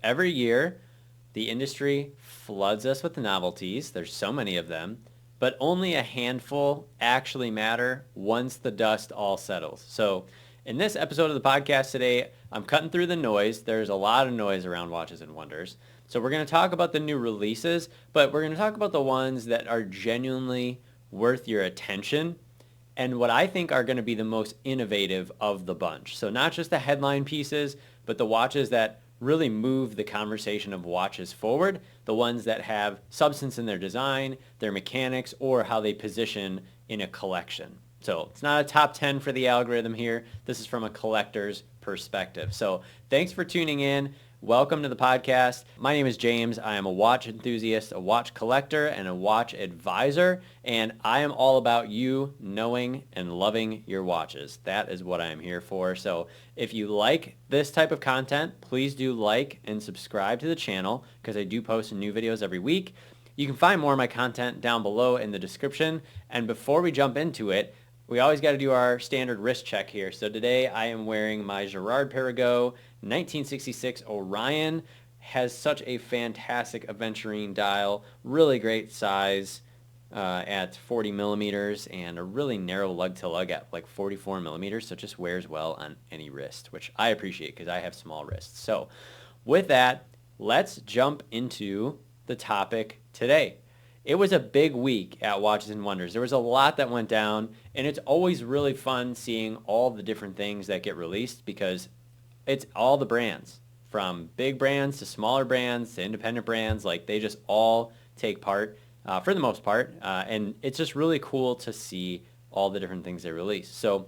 Every year, the industry floods us with novelties. There's so many of them, but only a handful actually matter once the dust all settles. So in this episode of the podcast today, I'm cutting through the noise. There's a lot of noise around Watches and Wonders. So we're going to talk about the new releases, but we're going to talk about the ones that are genuinely worth your attention and what I think are going to be the most innovative of the bunch. So not just the headline pieces, but the watches that really move the conversation of watches forward, the ones that have substance in their design, their mechanics, or how they position in a collection. So it's not a top 10 for the algorithm here. This is from a collector's perspective. So thanks for tuning in. Welcome to the podcast. My name is James. I am a watch enthusiast, a watch collector, and a watch advisor, and I am all about you knowing and loving your watches. That is what I am here for. So if you like this type of content, please do like and subscribe to the channel because I do post new videos every week. You can find more of my content down below in the description. And before we jump into it, we always got to do our standard wrist check here. So today I am wearing my Girard-Perregaux 1966 Orion. Has such a fantastic aventurine dial, really great size at 40 millimeters and a really narrow lug to lug at like 44 millimeters. So it just wears well on any wrist, which I appreciate because I have small wrists. So with that, let's jump into the topic today. It was a big week at Watches and Wonders. There was a lot that went down, and it's always really fun seeing all the different things that get released because it's all the brands, from big brands to smaller brands to independent brands. Like, they just all take part for the most part, and it's just really cool to see all the different things they release. So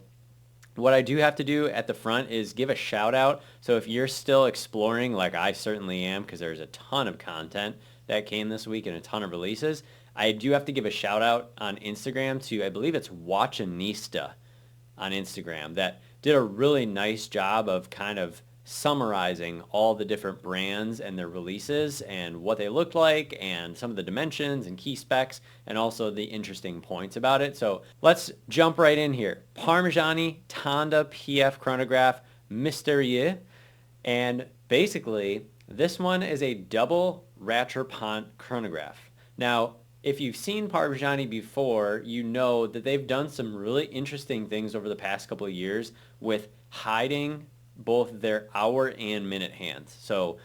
what I do have to do at the front is give a shout out. So if you're still exploring, like I certainly am, because there's a ton of content that came this week and a ton of releases, I do have to give a shout out on Instagram to, I believe it's Watchanista on Instagram, that did a really nice job of kind of summarizing all the different brands and their releases and what they looked like and some of the dimensions and key specs and also the interesting points about it. So let's jump right in here. Parmigiani Tonda PF Chronograph Mysterieux. And basically, this one is a double Rattrapant chronograph. Now, if you've seen Parmigiani before, you know that they've done some really interesting things over the past couple of years with hiding both their hour and minute hands. So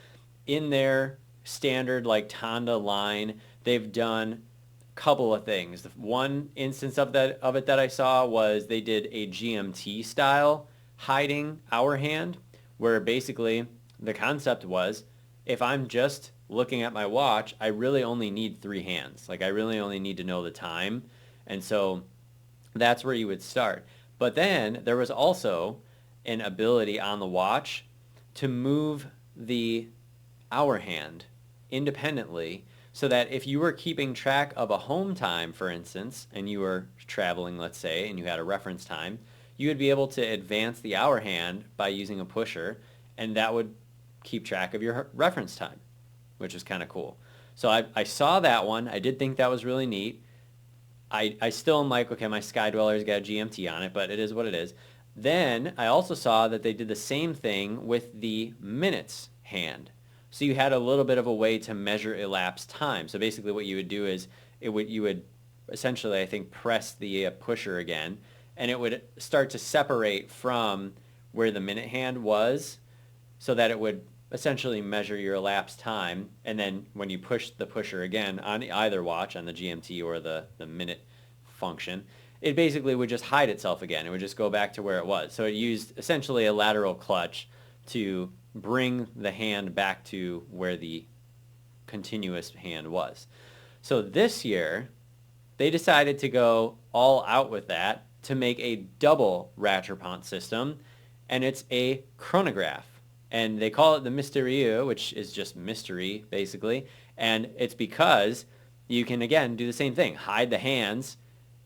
in their standard like Tonda line, they've done a couple of things. The one instance of it that I saw was they did a GMT style hiding hour hand, where basically the concept was, if I'm just looking at my watch, I really only need 3 hands. Like, I really only need to know the time. And so that's where you would start. But then there was also an ability on the watch to move the hour hand independently, so that if you were keeping track of a home time, for instance, and you were traveling, let's say, and you had a reference time, you would be able to advance the hour hand by using a pusher, and that would keep track of your reference time, which is kind of cool. So I saw that one. I did think that was really neat. I still am like, okay, my Sky Dweller's got a GMT on it, but it is what it is. Then I also saw that they did the same thing with the minutes hand. So you had a little bit of a way to measure elapsed time. So basically what you would do is you would essentially, I think, press the pusher again, and it would start to separate from where the minute hand was, so that it would essentially measure your elapsed time. And then when you push the pusher again on either watch, on the GMT or the minute function, it basically would just hide itself again. It would just go back to where it was. So it used essentially a lateral clutch to bring the hand back to where the continuous hand was. So this year, they decided to go all out with that to make a double Rattrapant system, and it's a chronograph. And they call it the Mysterieux, which is just mystery, basically. And it's because you can, again, do the same thing. Hide the hands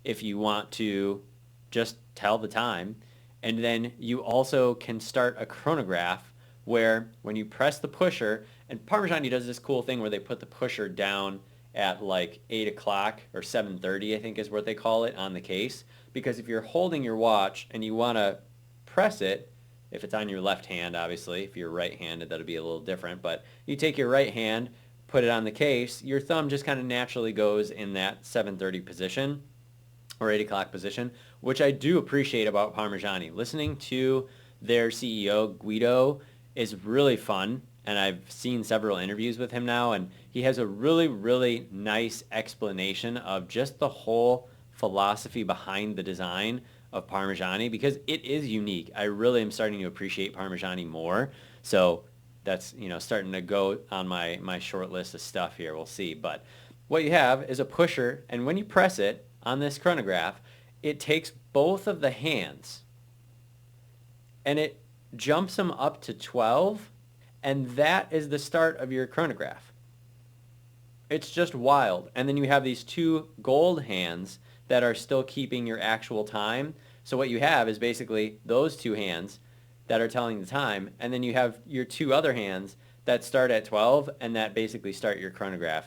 if you want to just tell the time. And then you also can start a chronograph where when you press the pusher, and Parmigiani does this cool thing where they put the pusher down at like 8 o'clock or 7:30, I think is what they call it on the case. Because if you're holding your watch and you want to press it, if it's on your left hand, obviously. If you're right-handed, that'll be a little different. But you take your right hand, put it on the case, your thumb just kind of naturally goes in that 7:30 position or 8 o'clock position, which I do appreciate about Parmigiani. Listening to their CEO, Guido, is really fun, and I've seen several interviews with him now, and he has a really, really nice explanation of just the whole philosophy behind the design of Parmigiani, because it is unique. I really am starting to appreciate Parmigiani more, so that's, starting to go on my short list of stuff here. We'll see. But what you have is a pusher, and when you press it on this chronograph, it takes both of the hands and it jumps them up to 12, and that is the start of your chronograph. It's just wild. And then you have these two gold hands that are still keeping your actual time. So what you have is basically those two hands that are telling the time, and then you have your two other hands that start at 12 and that basically start your chronograph.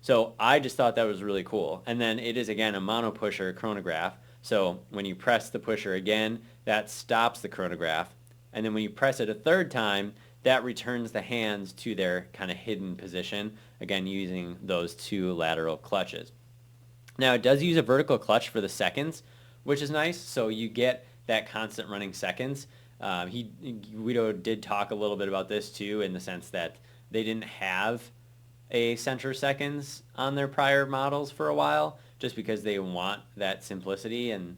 So I just thought that was really cool. And then it is, again, a mono pusher chronograph. So when you press the pusher again, that stops the chronograph. And then when you press it a third time, that returns the hands to their kind of hidden position, again, using those two lateral clutches. Now, it does use a vertical clutch for the seconds, which is nice. So you get that constant running seconds. Guido did talk a little bit about this too, in the sense that they didn't have a center seconds on their prior models for a while, just because they want that simplicity and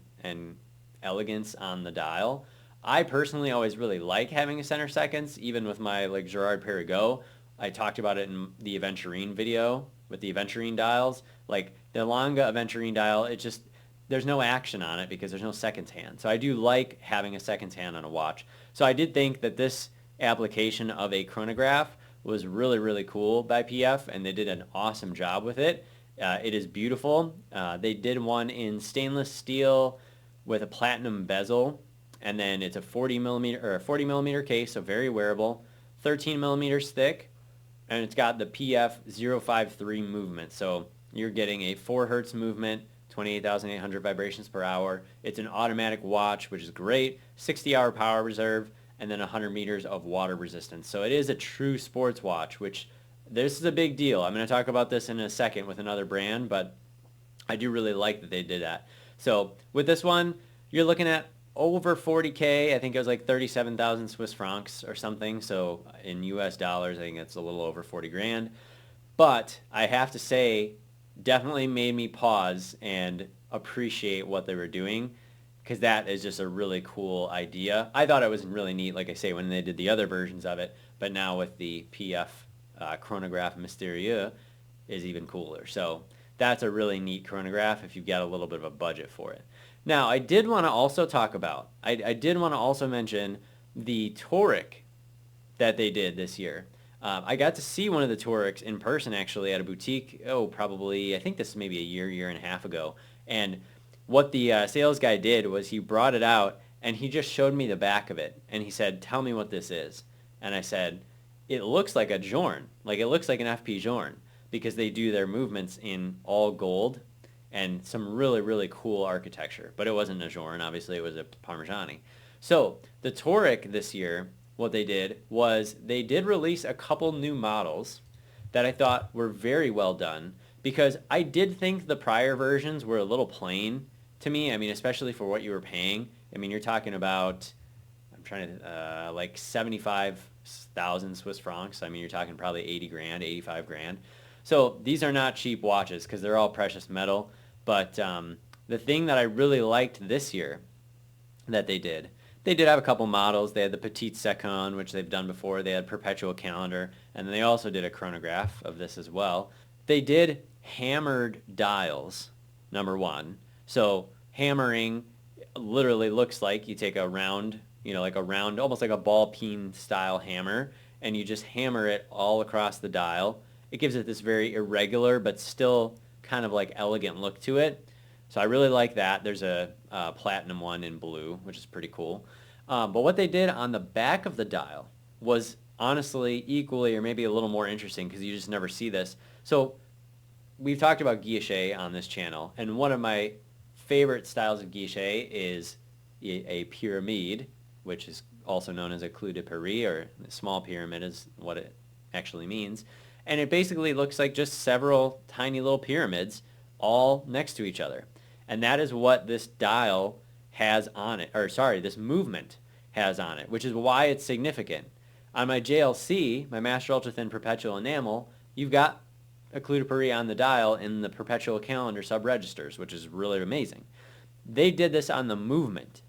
elegance on the dial. I personally always really like having a center seconds, even with my Girard-Perregaux. I talked about it in the Aventurine video with the Aventurine dials. Like the Longa Aventurine dial, there's no action on it because there's no seconds hand. So I do like having a seconds hand on a watch. So I did think that this application of a chronograph was really, really cool by PF, and they did an awesome job with it. It is beautiful. They did one in stainless steel with a platinum bezel, and then it's a 40 millimeter case, so very wearable, 13 millimeters thick, and it's got the PF 053 movement. So you're getting a 4 hertz movement, 28,800 vibrations per hour. It's an automatic watch, which is great, 60-hour power reserve, and then 100 meters of water resistance. So it is a true sports watch, which this is a big deal. I'm going to talk about this in a second with another brand, but I do really like that they did that. So with this one, you're looking at over 40K. I think it was like 37,000 Swiss francs or something. So in US dollars, I think it's a little over 40 grand. But I have to say, definitely made me pause and appreciate what they were doing, because that is just a really cool idea. I thought it was really neat, like I say, when they did the other versions of it, but now with the PF chronograph Mysterieux is even cooler. So that's a really neat chronograph if you've got a little bit of a budget for it. Now, I did want to also talk about, I did want to also mention the Toric that they did this year. I got to see one of the Torics in person, actually, at a boutique, probably, I think this is maybe a year and a half ago. And what the sales guy did was he brought it out, and he just showed me the back of it. And he said, "Tell me what this is." And I said, "It looks like a Journe. Like, it looks like an FP Journe, because they do their movements in all gold and some really, really cool architecture." But it wasn't a Journe. Obviously, it was a Parmigiani. So the Toric this year, what they did was they did release a couple new models that I thought were very well done, because I did think the prior versions were a little plain to me. I mean, especially for what you were paying. I mean, you're talking about, I'm trying to, like 75,000 Swiss francs. I mean, you're talking probably 80 grand, 85 grand. So these are not cheap watches because they're all precious metal. But the thing that I really liked this year that they did have a couple models. They had the Petite Seconde, which they've done before. They had Perpetual calendar, and then they also did a chronograph of this as well. They did hammered dials, number one. So hammering literally looks like you take a round, like a round, almost like a ball peen style hammer, and you just hammer it all across the dial. It gives it this very irregular but still kind of like elegant look to it. So I really like that. There's a platinum one in blue, which is pretty cool. But what they did on the back of the dial was honestly equally or maybe a little more interesting, because you just never see this. So we've talked about guilloche on this channel, and one of my favorite styles of guilloche is a pyramide, which is also known as a clou de Paris, or a small pyramid is what it actually means. And it basically looks like just several tiny little pyramids all next to each other. And that is what this dial has on it, or sorry, this movement has on it, which is why it's significant. On my JLC, my Master Ultra Thin Perpetual Enamel, you've got a clou de Paris on the dial in the Perpetual calendar sub-registers, which is really amazing. They did this on the movement,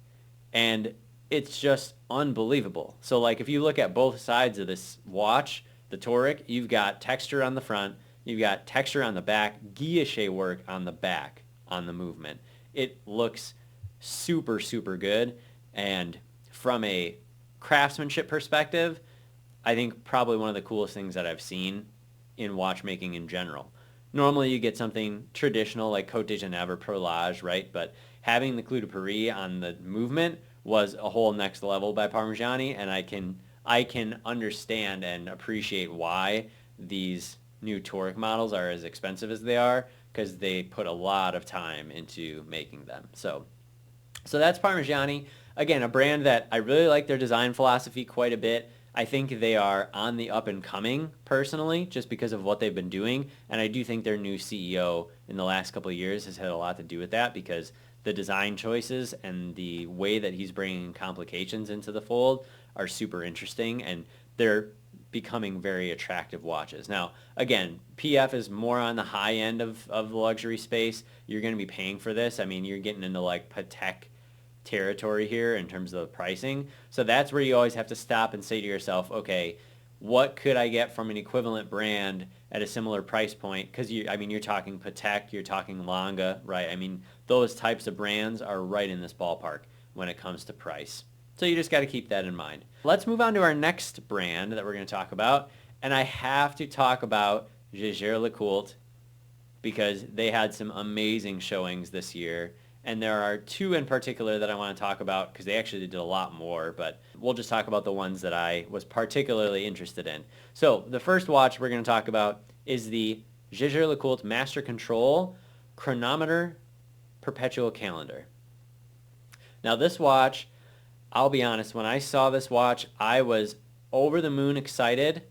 and it's just unbelievable. So like if you look at both sides of this watch, the toric, you've got texture on the front, you've got texture on the back, guilloche work on the back on the movement. It looks super, super good. And from a craftsmanship perspective, I think probably one of the coolest things that I've seen in watchmaking in general. Normally you get something traditional like Côte de Genève or Perlage, right? But having the clou de Paris on the movement was a whole next level by Parmigiani, and I can understand and appreciate why these new toric models are as expensive as they are, because they put a lot of time into making them. So that's Parmigiani. Again, a brand that I really like their design philosophy quite a bit. I think they are on the up and coming personally, just because of what they've been doing. And I do think their new CEO in the last couple of years has had a lot to do with that, because the design choices and the way that he's bringing complications into the fold are super interesting, and they're becoming very attractive watches. Now, again, PF is more on the high end of the luxury space. You're going to be paying for this. I mean, you're getting into like Patek territory here in terms of the pricing. So that's where you always have to stop and say to yourself, okay, what could I get from an equivalent brand at a similar price point? Because you're talking Patek, you're talking Lange, right? I mean, those types of brands are right in this ballpark when it comes to price. So you just got to keep that in mind. Let's move on to our next brand that we're going to talk about. And I have to talk about Jaeger-LeCoultre, because they had some amazing showings this year. And there are two in particular that I want to talk about, because they actually did a lot more, but we'll just talk about the ones that I was particularly interested in. So the first watch we're going to talk about is the Jaeger-LeCoultre Master Control Chronometre Perpetual Calendar. Now this watch, I'll be honest, when I saw this watch, I was over the moon excited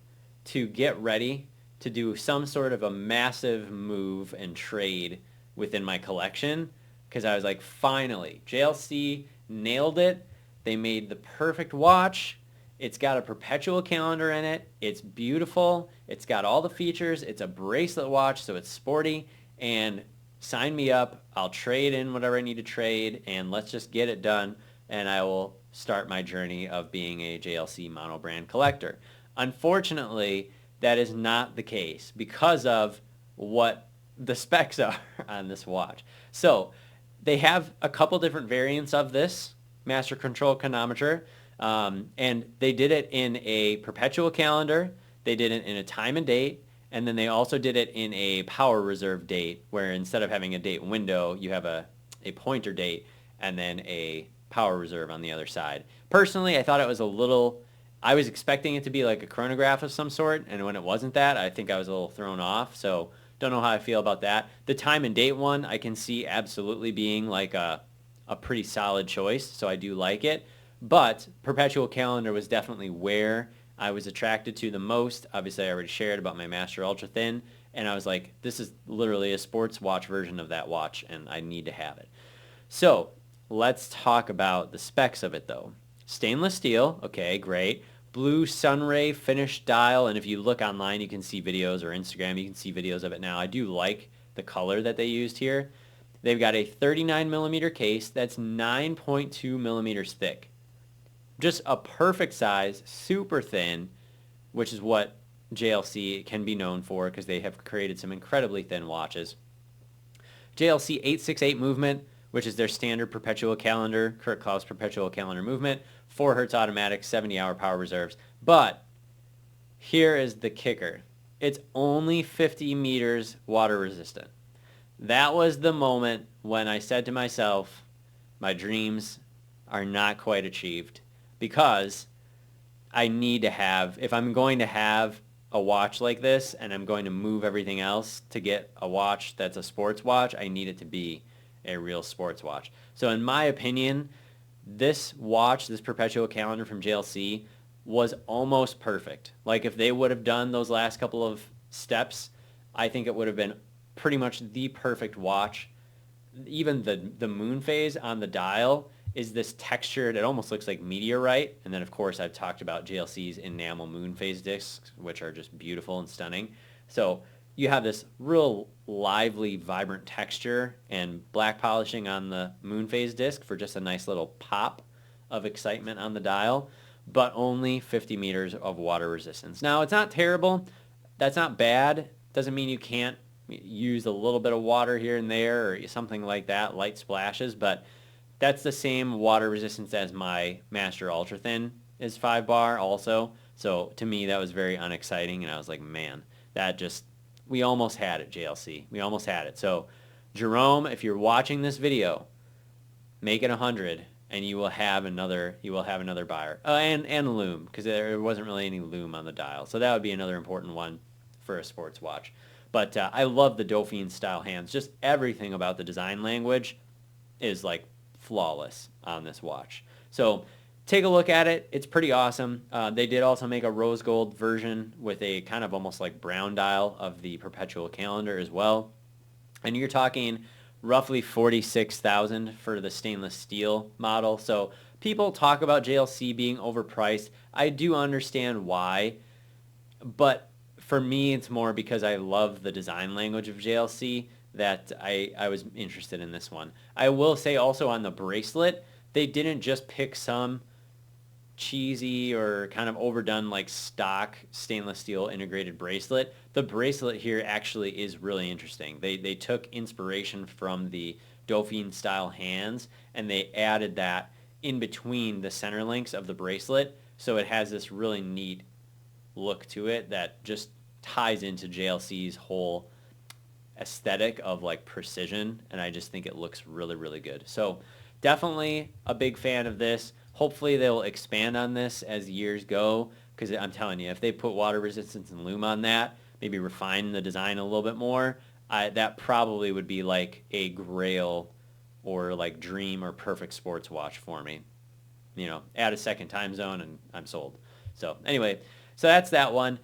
to get ready to do some sort of a massive move and trade within my collection, because I was like, finally, JLC nailed it. They made the perfect watch. It's got a perpetual calendar in it. It's beautiful. It's got all the features. It's a bracelet watch, so it's sporty. And sign me up. I'll trade in whatever I need to trade, and let's just get it done, and I will start my journey of being a JLC monobrand collector. Unfortunately, that is not the case because of what the specs are on this watch. So they have a couple different variants of this Master Control Chronometre, and they did it in a perpetual calendar, they did it in a time and date, and then they also did it in a power reserve date, where instead of having a date window, you have a pointer date and then a power reserve on the other side. Personally, I thought it was I was expecting it to be like a chronograph of some sort, and when it wasn't that, I think I was a little thrown off, so don't know how I feel about that. The time and date one, I can see absolutely being like a pretty solid choice, so I do like it. But Perpetual Calendar was definitely where I was attracted to the most. Obviously, I already shared about my Master Ultra Thin, and I was like, this is literally a sports watch version of that watch, and I need to have it. So let's talk about the specs of it, though. Stainless steel, okay, great. Blue sunray finished dial, and if you look online, you can see videos, or Instagram, you can see videos of it now. I do like the color that they used here. They've got a 39 millimeter case that's 9.2 millimeters thick. Just a perfect size, super thin, which is what JLC can be known for, because they have created some incredibly thin watches. JLC 868 movement, which is their standard perpetual calendar, Kurt Klaus perpetual calendar movement, 4 hertz automatic, 70-hour power reserves. But here is the kicker. It's only 50 meters water resistant. That was the moment when I said to myself, my dreams are not quite achieved, because I need to have, if I'm going to have a watch like this and I'm going to move everything else to get a watch that's a sports watch, I need it to be a real sports watch. So in my opinion, this watch, this Perpetual calendar from JLC, was almost perfect. Like if they would have done those last couple of steps, I think it would have been pretty much the perfect watch. Even the moon phase on the dial is this textured, it almost looks like meteorite. And then of course I've talked about JLC's enamel moon phase discs, which are just beautiful and stunning. So you have this real lively, vibrant texture and black polishing on the moon phase disc for just a nice little pop of excitement on the dial, but only 50 meters of water resistance. Now, it's not terrible. That's not bad. Doesn't mean you can't use a little bit of water here and there or something like that, light splashes, but that's the same water resistance as my Master Ultra Thin is 5 bar also. So to me, that was very unexciting, and I was like, man, that just... we almost had it, JLC. We almost had it. So, Jerome, if you're watching this video, make it 100, and you will have another buyer. And lume, because there wasn't really any lume on the dial. So that would be another important one for a sports watch. But I love the Dauphine style hands. Just everything about the design language is like flawless on this watch. So take a look at it. It's pretty awesome. They did also make a rose gold version with a kind of almost like brown dial of the Perpetual calendar as well. And you're talking roughly $46,000 for the stainless steel model. So people talk about JLC being overpriced. I do understand why, but for me, it's more because I love the design language of JLC that I was interested in this one. I will say also on the bracelet, they didn't just pick some cheesy or kind of overdone like stock stainless steel integrated bracelet. The bracelet here actually is really interesting. They took inspiration from the Dauphine style hands and they added that in between the center links of the bracelet, so it has this really neat look to it that just ties into JLC's whole aesthetic of like precision, and I just think it looks really, really good. So definitely a big fan of this. Hopefully they'll expand on this as years go, because I'm telling you, if they put water resistance and lume on that, maybe refine the design a little bit more, that probably would be like a grail or like dream or perfect sports watch for me. You know, add a second time zone and I'm sold. So anyway, so that's that one.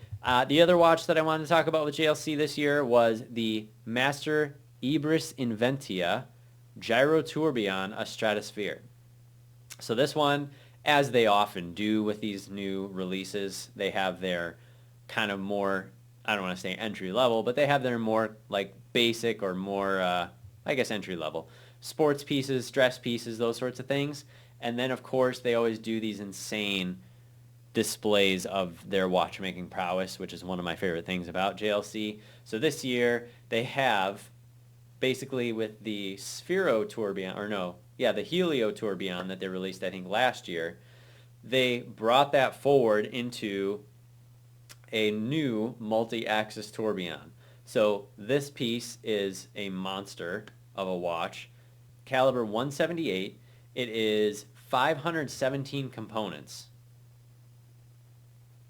The other watch that I wanted to talk about with JLC this year was the Master Hybris Inventia Gyrotourbillon a Stratosphere. So this one, as they often do with these new releases, they have their kind of more, I don't want to say entry level, but they have their more like basic or more, I guess, entry level sports pieces, dress pieces, those sorts of things. And then, of course, they always do these insane displays of their watchmaking prowess, which is one of my favorite things about JLC. So this year, they have basically with the Sphero-Tourbillon, or no, yeah, the Helio-Tourbillon that they released, I think, last year, they brought that forward into a new multi-axis tourbillon. So this piece is a monster of a watch, caliber 178. It is 517 components.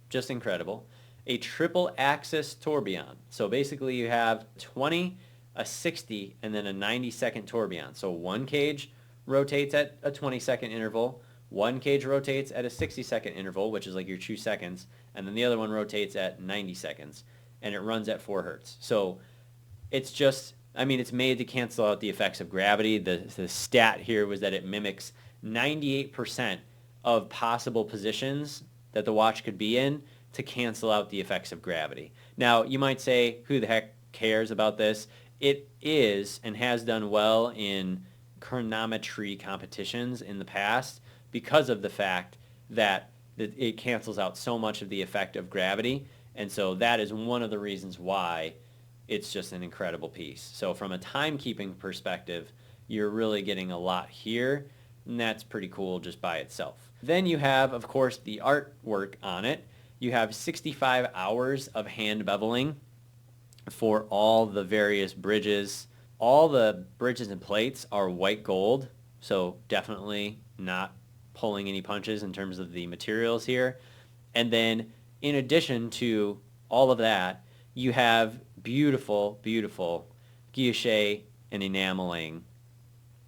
Just incredible. A triple axis tourbillon. So basically you have 20, a 60, and then a 90-second tourbillon. So one cage rotates at a 20-second interval. One cage rotates at a 60-second interval, which is like your 2 seconds. And then the other one rotates at 90 seconds. And it runs at 4 hertz. So it's just, I mean, it's made to cancel out the effects of gravity. The stat here was that it mimics 98% of possible positions that the watch could be in to cancel out the effects of gravity. Now, you might say, who the heck cares about this? It is and has done well in chronometry competitions in the past because of the fact that it cancels out so much of the effect of gravity. And so that is one of the reasons why it's just an incredible piece. So from a timekeeping perspective, you're really getting a lot here, and that's pretty cool just by itself. Then you have, of course, the artwork on it. You have 65 hours of hand beveling for all the various bridges. All the bridges and plates are white gold, so definitely not pulling any punches in terms of the materials here. And then in addition to all of that, you have beautiful, beautiful guilloche and enameling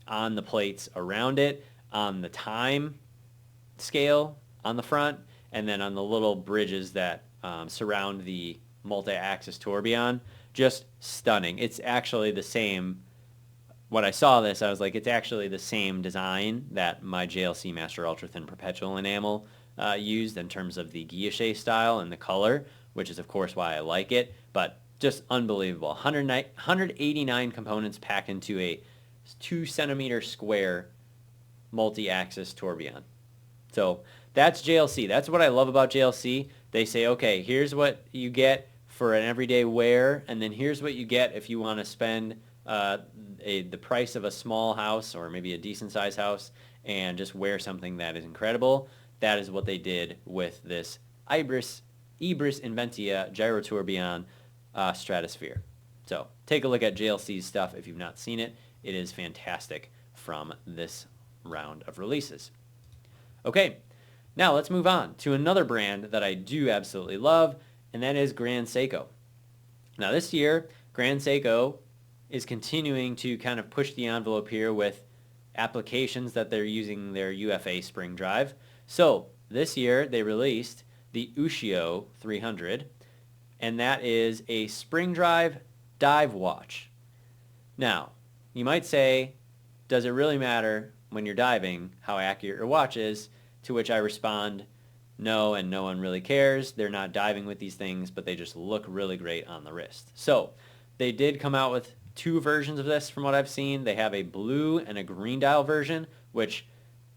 on the plates around it, on the time scale on the front, and then on the little bridges that surround the multi-axis tourbillon. Just stunning. It's actually the same. When I saw this, I was like, it's actually the same design that my JLC Master Ultra Thin Perpetual enamel used in terms of the guilloche style and the color, which is of course why I like it. But just unbelievable. 189 components packed into a 2 centimeter square multi-axis tourbillon. So that's JLC. That's what I love about JLC. They say, okay, here's what you get for an everyday wear, and then here's what you get if you want to spend the price of a small house or maybe a decent sized house and just wear something that is incredible. That is what they did with this Hybris Inventia Gyrotourbillon Stratosphere. So take a look at JLC's stuff if you've not seen it. It is fantastic from this round of releases. Okay, now let's move on to another brand that I do absolutely love, and that is Grand Seiko. Now this year, Grand Seiko is continuing to kind of push the envelope here with applications that they're using their U.F.A. spring drive. So this year they released the Ushio 300, and that is a spring drive dive watch. Now, you might say, does it really matter when you're diving how accurate your watch is? To which I respond, no, and no one really cares. They're not diving with these things, but they just look really great on the wrist. So they did come out with 2 versions of this from what I've seen. They have a blue and a green dial version, which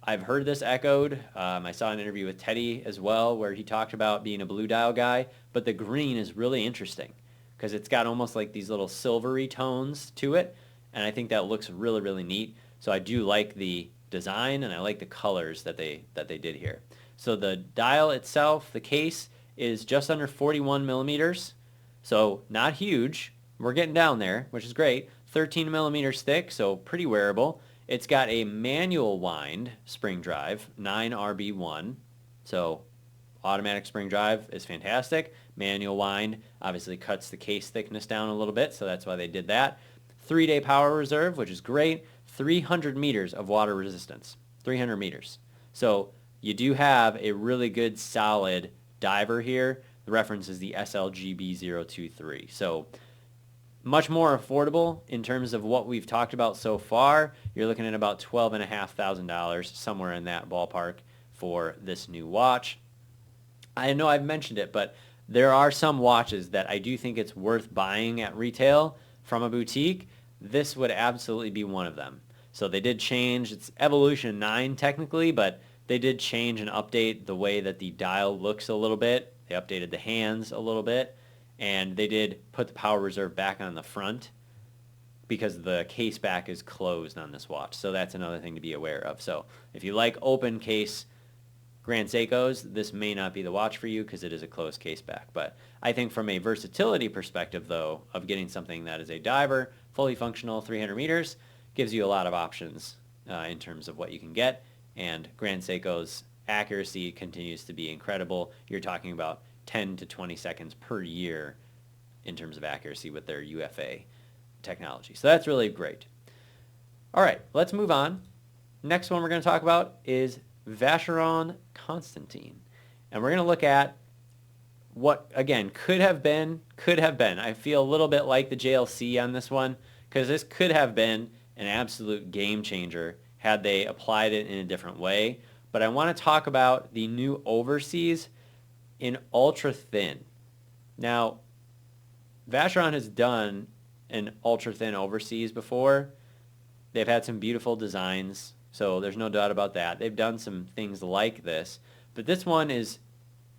I've heard this echoed. I saw an interview with Teddy as well where he talked about being a blue dial guy, but the green is really interesting because it's got almost like these little silvery tones to it, and I think that looks really, really neat. So I do like the design, and I like the colors that they did here. So the dial itself, the case, is just under 41 millimeters, so not huge. We're getting down there, which is great. 13 millimeters thick, so pretty wearable. It's got a manual wind spring drive, 9RB1, so automatic spring drive is fantastic. Manual wind obviously cuts the case thickness down a little bit, so that's why they did that. 3-day power reserve, which is great. 300 meters of water resistance, 300 meters. So you do have a really good solid diver here. The reference is the SLGB023. So much more affordable in terms of what we've talked about so far. You're looking at about $12,500, somewhere in that ballpark for this new watch. I know I've mentioned it, but there are some watches that I do think it's worth buying at retail from a boutique. This would absolutely be one of them. So they did change, it's Evolution 9 technically, but they did change and update the way that the dial looks a little bit. They updated the hands a little bit, and they did put the power reserve back on the front because the case back is closed on this watch. So that's another thing to be aware of. So if you like open case Grand Seikos, this may not be the watch for you because it is a closed case back. But I think from a versatility perspective, though, of getting something that is a diver, fully functional, 300 meters, gives you a lot of options in terms of what you can get. And Grand Seiko's accuracy continues to be incredible. You're talking about 10 to 20 seconds per year in terms of accuracy with their U.F.A. technology. So that's really great. All right, let's move on. Next one we're going to talk about is Vacheron Constantin. And we're going to look at what, again, could have been. I feel a little bit like the JLC on this one because this could have been an absolute game changer had they applied it in a different way. But I want to talk about the new overseas in ultra thin. Now, Vacheron has done an ultra thin overseas before. They've had some beautiful designs, so there's no doubt about that. They've done some things like this, but this one is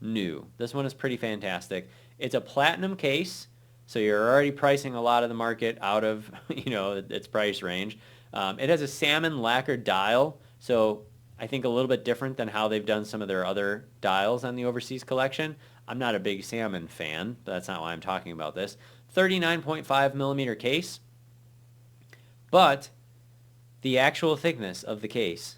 new. This one is pretty fantastic. It's a platinum case, so you're already pricing a lot of the market out of its price range. It has a salmon lacquered dial, so I think a little bit different than how they've done some of their other dials on the overseas collection. I'm not a big salmon fan, but that's not why I'm talking about this. 39.5 millimeter case, but the actual thickness of the case,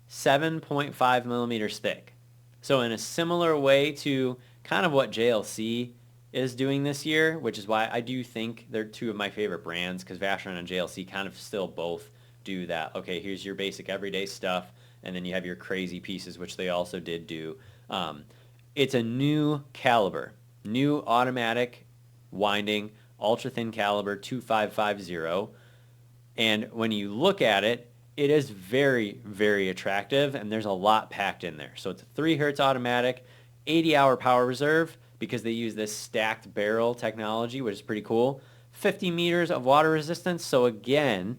7.5 millimeters thick. So in a similar way to kind of what JLC is doing this year, which is why I do think they're two of my favorite brands, because Vacheron and JLC kind of still both do that. Okay, here's your basic everyday stuff. and then you have your crazy pieces, which they also did do. It's a new caliber, new automatic winding, ultra-thin caliber 2550. And when you look at it, it is very, very attractive, and there's a lot packed in there. So it's a 3 hertz automatic, 80-hour power reserve, because they use this stacked barrel technology, which is pretty cool. 50 meters of water resistance. So again,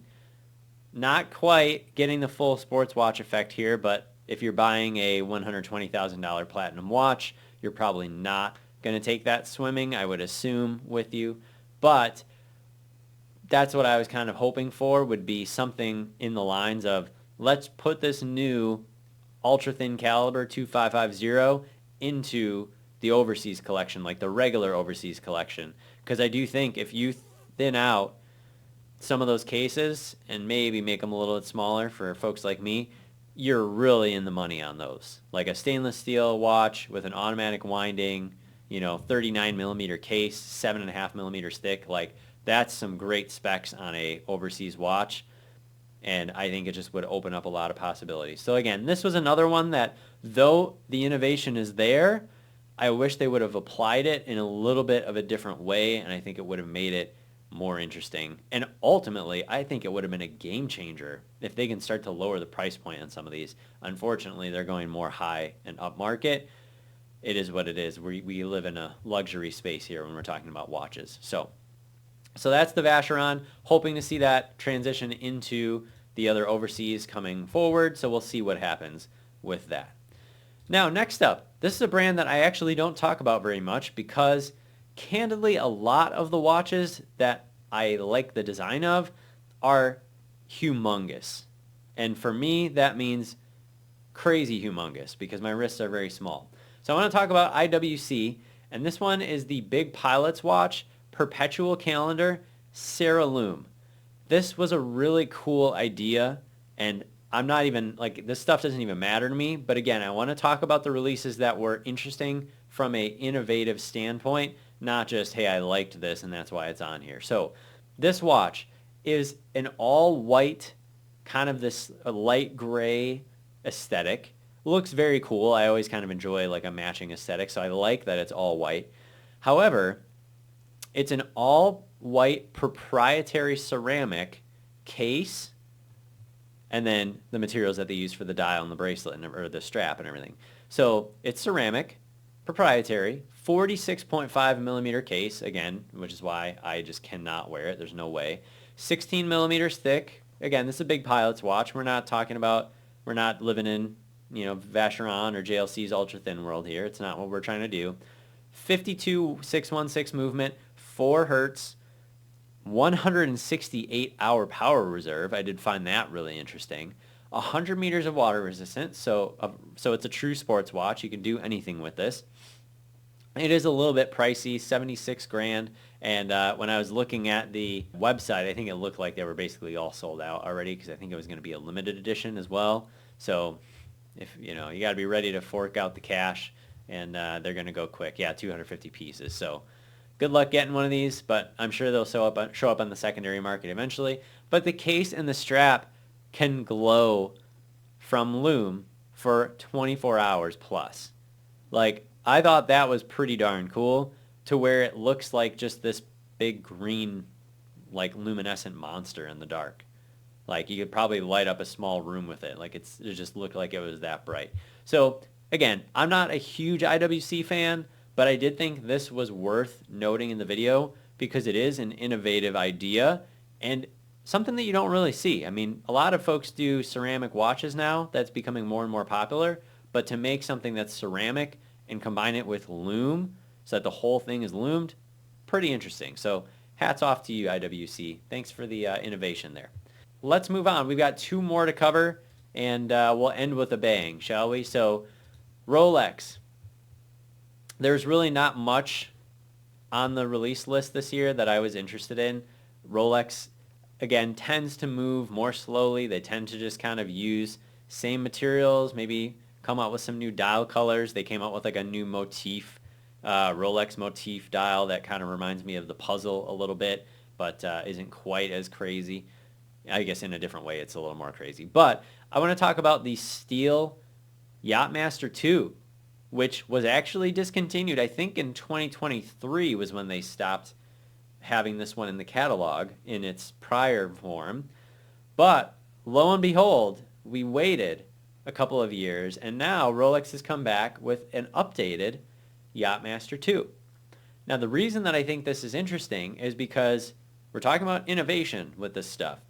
not quite getting the full sports watch effect here, but if you're buying a $120,000 platinum watch, you're probably not going to take that swimming, I would assume, with you. But that's what I was kind of hoping for, would be something in the lines of, let's put this new ultra thin caliber 2550 into the overseas collection, like the regular overseas collection. Because I do think if you thin out some of those cases and maybe make them a little bit smaller for folks like me, you're really in the money on those. Like a stainless steel watch with an automatic winding, 39 millimeter case, 7.5 millimeters thick, like that's some great specs on a overseas watch. And I think it just would open up a lot of possibilities. So again, this was another one that, though the innovation is there, I wish they would have applied it in a little bit of a different way, and I think it would have made it more interesting. And ultimately, I think it would have been a game changer if they can start to lower the price point on some of these. Unfortunately, they're going more high and up market. It is what it is. We live in a luxury space here when we're talking about watches. So that's the Vacheron. Hoping to see that transition into the other overseas coming forward. So we'll see what happens with that. Now, next up, this is a brand that I actually don't talk about very much because, candidly, a lot of the watches that I like the design of are humongous. And for me, that means crazy humongous because my wrists are very small. So I want to talk about IWC, and this one is the Big Pilot's watch, Perpetual calendar, Ceralume. This was a really cool idea, and I'm not even, this stuff doesn't even matter to me, but again, I want to talk about the releases that were interesting from a innovative standpoint, not just, hey, I liked this and that's why it's on here. So this watch is an all-white, kind of this light gray aesthetic. Looks very cool. I always kind of enjoy a matching aesthetic, so I like that it's all white. However, it's an all-white proprietary ceramic case, and then the materials that they use for the dial and the bracelet or the strap and everything. So it's ceramic, proprietary, 46.5 millimeter case, again, which is why I just cannot wear it. There's no way. 16 millimeters thick. Again, this is a Big Pilot's watch. We're not living in, Vacheron or JLC's ultra thin world here. It's not what we're trying to do. 52.616 movement, 4 hertz. 168-hour power reserve. I did find that really interesting. 100 meters of water resistance, so it's a true sports watch. You can do anything with this. It is a little bit pricey, 76 grand. And when I was looking at the website, I think it looked like they were basically all sold out already because I think it was going to be a limited edition as well. So if you got to be ready to fork out the cash, and they're going to go quick. Yeah, 250 pieces. So good luck getting one of these, but I'm sure they'll show up on the secondary market eventually. But the case and the strap can glow from lume for 24 hours plus. I thought that was pretty darn cool, to where it looks like just this big green, luminescent monster in the dark. You could probably light up a small room with it. It just looked like it was that bright. So again, I'm not a huge IWC fan, but I did think this was worth noting in the video because it is an innovative idea and something that you don't really see. I mean, a lot of folks do ceramic watches now. That's becoming more and more popular. But to make something that's ceramic and combine it with lume so that the whole thing is lumed, pretty interesting. So hats off to you, IWC. Thanks for the innovation there. Let's move on. We've got 2 more to cover, and we'll end with a bang, shall we? So Rolex. There's really not much on the release list this year that I was interested in. Rolex, again, tends to move more slowly. They tend to just kind of use same materials, maybe come out with some new dial colors. They came out with a new motif, Rolex motif dial that kind of reminds me of the puzzle a little bit, but isn't quite as crazy. I guess in a different way, it's a little more crazy. But I want to talk about the steel Yachtmaster 2, which was actually discontinued. I think in 2023 was when they stopped having this one in the catalog in its prior form. But lo and behold, we waited a couple of years, and now Rolex has come back with an updated Yachtmaster 2. Now, the reason that I think this is interesting is because we're talking about innovation with this stuff.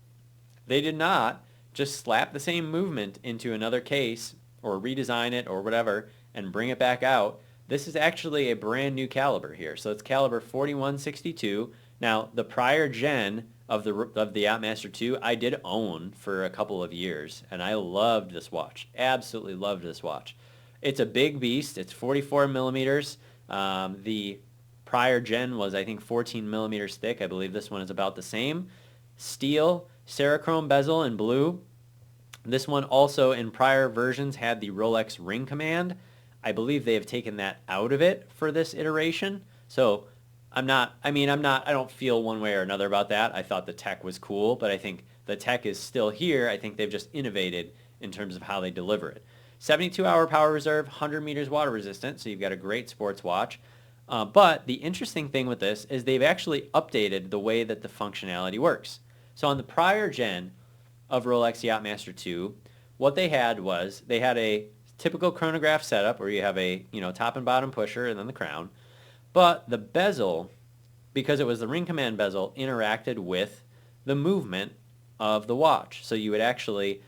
They did not just slap the same movement into another case or redesign it or whatever and bring it back out. This is actually a brand new caliber here. So it's caliber 4162. Now, the prior gen of the Yachtmaster 2, I did own for a couple of years, and I loved this watch. Absolutely loved this watch. It's a big beast. It's 44 millimeters. The prior gen was, I think, 14 millimeters thick. I believe this one is about the same. Steel, Ceralume bezel in blue. This one also in prior versions had the Rolex ring command. I believe they have taken that out of it for this iteration. So I don't feel one way or another about that. I thought the tech was cool, but I think the tech is still here. I think they've just innovated in terms of how they deliver it. 72-hour power reserve, 100 meters water resistant, so you've got a great sports watch. But the interesting thing with this is they've actually updated the way that the functionality works. So on the prior gen of Rolex Yachtmaster 2, what they had was they had a typical chronograph setup where you have a top and bottom pusher and then the crown. But the bezel, because it was the ring command bezel, interacted with the movement of the watch. So you would actually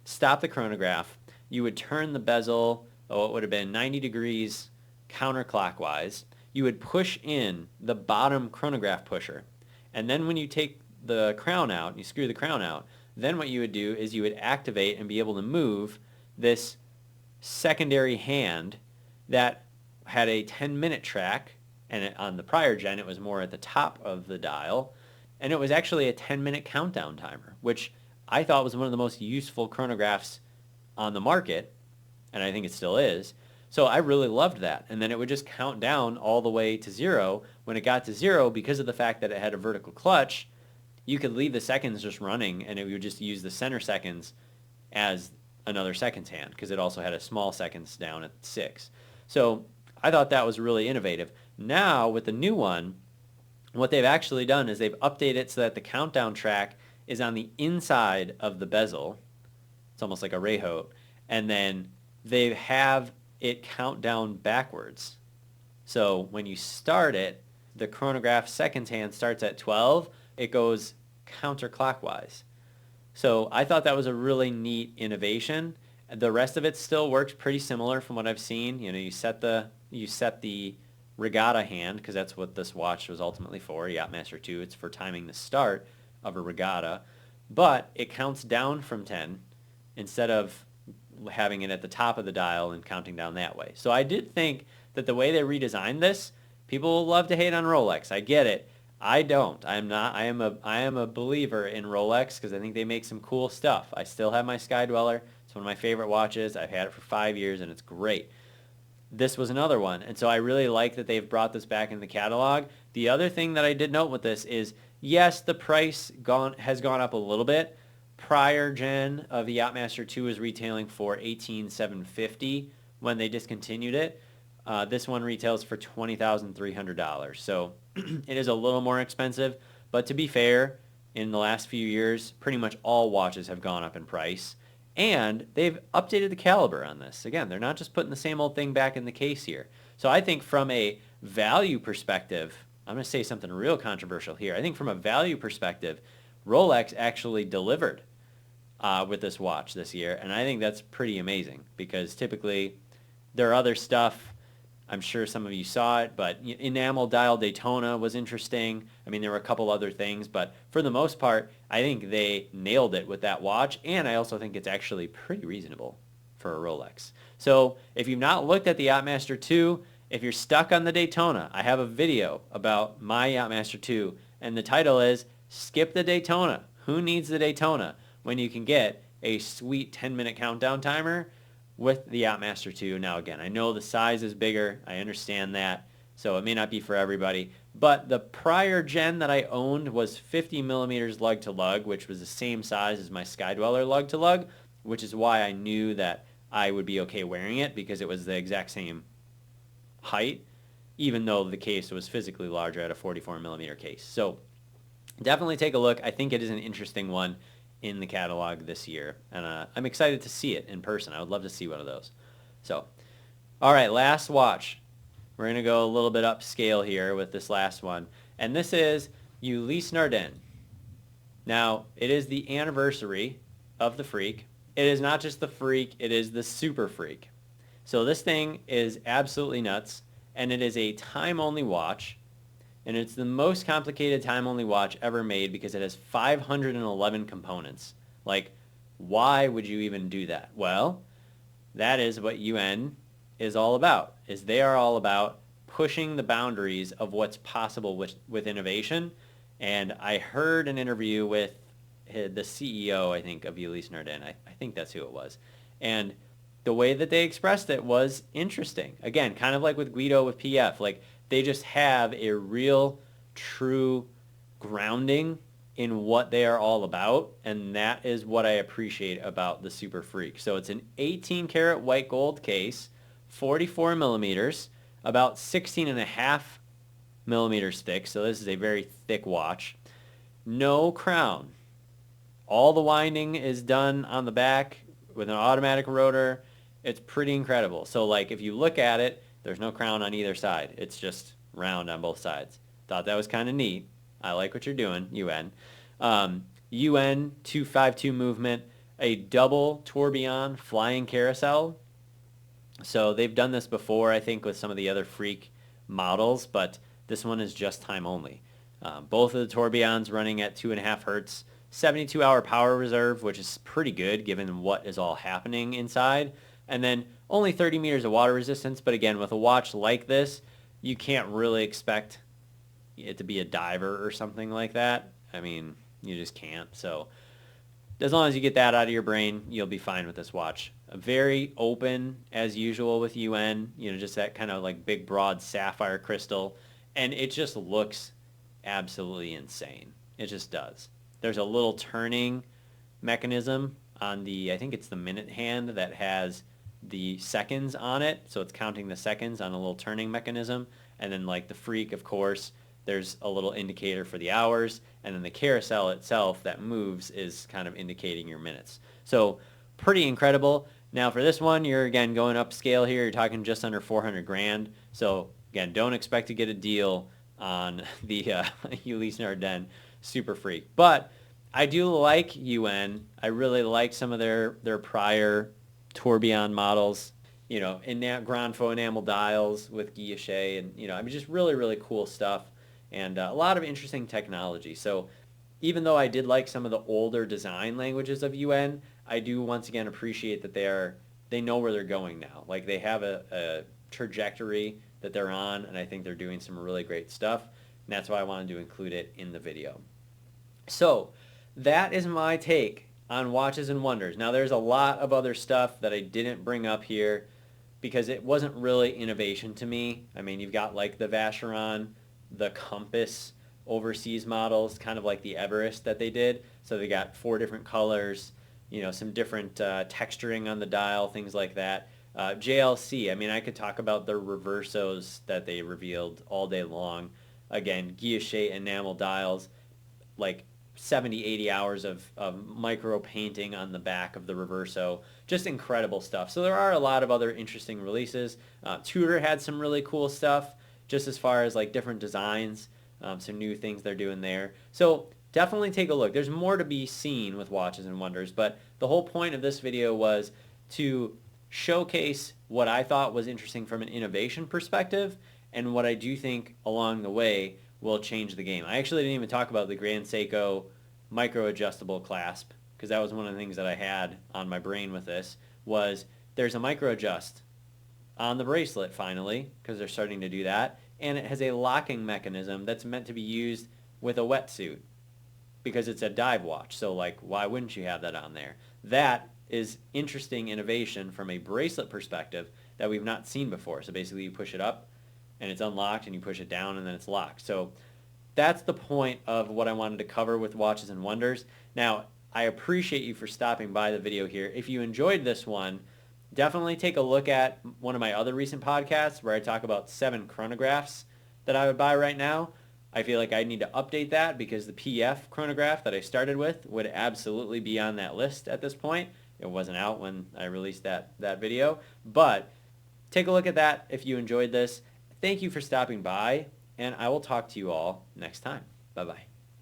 stop the chronograph, you would turn the bezel, it would have been 90 degrees counterclockwise. You would push in the bottom chronograph pusher. And then when you take the crown out, you screw the crown out, then what you would do is you would activate and be able to move this secondary hand that had a 10-minute track, and on the prior gen it was more at the top of the dial, and it was actually a 10-minute countdown timer, which I thought was one of the most useful chronographs on the market, and I think it still is. So I really loved that. And then it would just count down all the way to zero. When it got to zero, because of the fact that it had a vertical clutch, you could leave the seconds just running, and it would just use the center seconds as another seconds hand, because it also had a small seconds down at 6. So I thought that was really innovative. Now, with the new one, what they've actually done is they've updated it so that the countdown track is on the inside of the bezel. It's almost like a Rehaut. And then they have it count down backwards. So when you start it, the chronograph seconds hand starts at 12. It goes counterclockwise. So I thought that was a really neat innovation. The rest of it still works pretty similar from what I've seen. You set the regatta hand, because that's what this watch was ultimately for, Yachtmaster 2. It's for timing the start of a regatta. But it counts down from 10 instead of having it at the top of the dial and counting down that way. So I did think that the way they redesigned this, people will love to hate on Rolex. I get it. I don't. I am a believer in Rolex because I think they make some cool stuff. I still have my Sky Dweller. It's one of my favorite watches. I've had it for 5 years and it's great. This was another one. And so I really like that they've brought this back in the catalog. The other thing that I did note with this is, yes, the price has gone up a little bit. Prior gen of the Yachtmaster 2 was retailing for $18,750 when they discontinued it. This one retails for $20,300. So it is a little more expensive. But to be fair, in the last few years, pretty much all watches have gone up in price. And they've updated the caliber on this. Again, they're not just putting the same old thing back in the case here. So I think from a value perspective, I'm going to say something real controversial here. I think from a value perspective, Rolex actually delivered with this watch this year. And I think that's pretty amazing because typically their other stuff, I'm sure some of you saw it, but enamel dial Daytona was interesting. I mean, there were a couple other things, but for the most part, I think they nailed it with that watch, and I also think it's actually pretty reasonable for a Rolex. So if you've not looked at the Yachtmaster 2, if you're stuck on the Daytona, I have a video about my Yachtmaster 2, and the title is Skip the Daytona. Who needs the Daytona when you can get a sweet 10-minute countdown timer with the Yachtmaster 2. Now again, I know the size is bigger. I understand that. So it may not be for everybody. But the prior gen that I owned was 50 millimeters lug to lug, which was the same size as my Skydweller lug to lug, which is why I knew that I would be okay wearing it because it was the exact same height, even though the case was physically larger at a 44 millimeter case. So definitely take a look. I think it is an interesting one in the catalog this year, and I'm excited to see it in person. I would love to see one of those. So, all right, last watch. We're going to go a little bit upscale here with this last one, and this is Ulysse Nardin. Now, it is the anniversary of the Freak. It is not just the Freak, it is the Super Freak. So this thing is absolutely nuts, and it is a time-only watch, and it's the most complicated time-only watch ever made because it has 511 components. Like, why would you even do that? Well, that is what UN is all about, is they are all about pushing the boundaries of what's possible with innovation. And I heard an interview with the CEO, I think, of Ulysse Nardin. I think that's who it was. And the way that they expressed it was interesting. Again, kind of like with Guido with PF, like they just have a real, true grounding in what they are all about, and that is what I appreciate about the Super Freak. So it's an 18 karat white gold case, 44 millimeters, about 16 and a half millimeters thick, so this is a very thick watch. No crown. All the winding is done on the back with an automatic rotor. It's pretty incredible. So like if you look at it, there's no crown on either side. It's just round on both sides. Thought that was kind of neat. I like what you're doing, UN. UN 252 movement, a double tourbillon flying carousel. So they've done this before, I think, with some of the other Freak models, but this one is just time only. Both of the tourbillons running at 2.5 hertz, 72-hour power reserve, which is pretty good given what is all happening inside. And then only 30 meters of water resistance, but again, with a watch like this, you can't really expect it to be a diver or something like that. I mean, you just can't. So as long as you get that out of your brain, you'll be fine with this watch. Very open as usual with UN, just that kind of like big broad sapphire crystal, and it just looks absolutely insane. It just does. There's a little turning mechanism on the, I think it's the minute hand that has the seconds on it, so it's counting the seconds on a little turning mechanism, and then like the Freak, of course, there's a little indicator for the hours, and then the carousel itself that moves is kind of indicating your minutes. So pretty incredible. Now for this one, you're again going upscale here. You're talking just under 400 grand. So again, don't expect to get a deal on the Ulysse Nardin Super Freak. But I do like UN. I really like some of their prior tourbillon models. Grand faux enamel dials with guilloche, and I mean just really, really cool stuff. And a lot of interesting technology. So even though I did like some of the older design languages of UN, I do once again appreciate that they know where they're going now. Like they have a trajectory that they're on, and I think they're doing some really great stuff. And that's why I wanted to include it in the video. So that is my take on Watches and Wonders. Now there's a lot of other stuff that I didn't bring up here because it wasn't really innovation to me. I mean, you've got like the Vacheron, the Compass overseas models, kind of like the Everest that they did. So they got 4 different colors, some different texturing on the dial, things like that. JLC, I mean, I could talk about their reversos that they revealed all day long. Again, guilloche enamel dials, like 70, 80 hours of micro painting on the back of the reverso. Just incredible stuff. So there are a lot of other interesting releases. Tudor had some really cool stuff, just as far as like different designs, some new things they're doing there. So definitely take a look. There's more to be seen with Watches and Wonders, but the whole point of this video was to showcase what I thought was interesting from an innovation perspective and what I do think along the way will change the game. I actually didn't even talk about the Grand Seiko micro adjustable clasp because that was one of the things that I had on my brain with this was there's a micro adjust on the bracelet finally because they're starting to do that, and it has a locking mechanism that's meant to be used with a wetsuit because it's a dive watch. So like, why wouldn't you have that on there? That is interesting innovation from a bracelet perspective that we've not seen before. So basically you push it up and it's unlocked and you push it down and then it's locked. So that's the point of what I wanted to cover with Watches and Wonders. Now, I appreciate you for stopping by the video here. If you enjoyed this one, definitely take a look at one of my other recent podcasts where I talk about 7 chronographs that I would buy right now. I feel like I need to update that because the PF chronograph that I started with would absolutely be on that list at this point. It wasn't out when I released that video, but take a look at that if you enjoyed this. Thank you for stopping by, and I will talk to you all next time. Bye-bye.